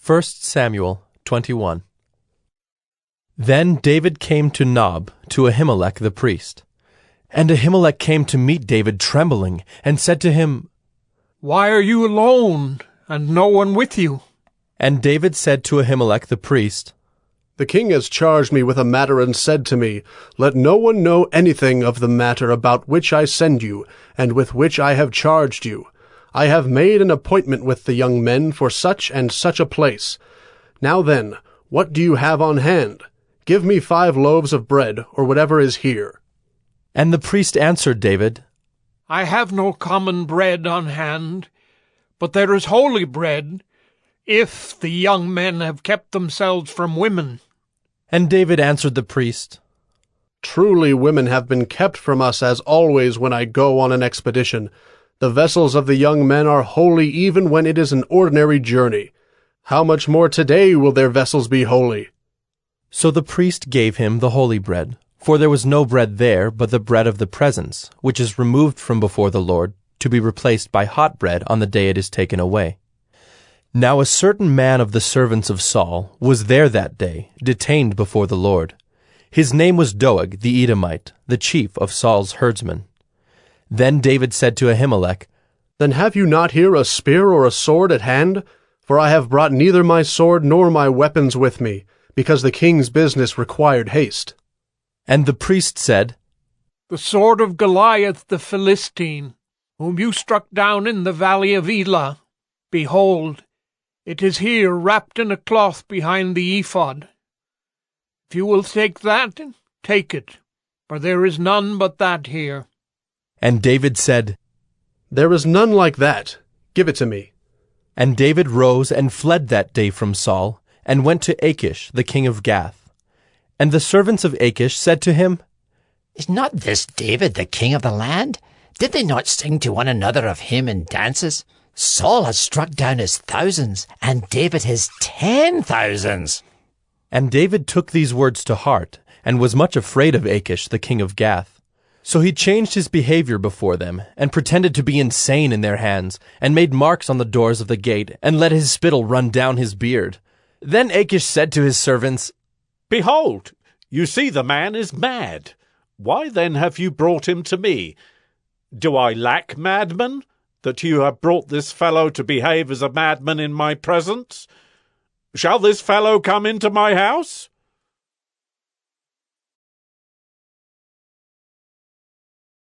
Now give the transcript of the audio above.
1 Samuel 21. Then David came to Nob, to Ahimelech the priest. And Ahimelech came to meet David trembling, and said to him, "Why are you alone, and no one with you?" And David said to Ahimelech the priest, The king has charged me with a matter and said to me, Let no one know anything of the matter about which I send you, and with which I have charged you. I have made an appointment with the young men for such and such a place. Now then, what do you have on hand? Give me 5 loaves of bread, or whatever is here. And the priest answered David, "I have no common bread on hand, but there is holy bread, if the young men have kept themselves from women." And David answered the priest, Truly women have been kept from us as always when I go on an expedition. The vessels of the young men are holy even when it is an ordinary journey. How much more today will their vessels be holy? So the priest gave him the holy bread, for there was no bread there but the bread of the presence, which is removed from before the Lord, to be replaced by hot bread on the day it is taken away. Now a certain man of the servants of Saul was there that day, detained before the Lord. His name was Doeg the Edomite, the chief of Saul's herdsmen. Then David said to Ahimelech, Then have you not here a spear or a sword at hand? For I have brought neither my sword nor my weapons with me, because the king's business required haste. And the priest said, "The sword of Goliath the Philistine, whom you struck down in the valley of Elah. Behold, it is here wrapped in a cloth behind the ephod. If you will take that, take it, for there is none but that here." And David said, There is none like that. Give it to me. And David rose and fled that day from Saul, and went to Achish the king of Gath. And the servants of Achish said to him, Is not this David the king of the land? Did they not sing to one another of him in dances? Saul has struck down his thousands, and David his 10,000s. And David took these words to heart, and was much afraid of Achish the king of Gath. So he changed his behavior before them, and pretended to be insane in their hands, and made marks on the doors of the gate, and let his spittle run down his beard. Then Achish said to his servants, Behold, you see the man is mad. Why then have you brought him to me? Do I lack madmen, that you have brought this fellow to behave as a madman in my presence? Shall this fellow come into my house?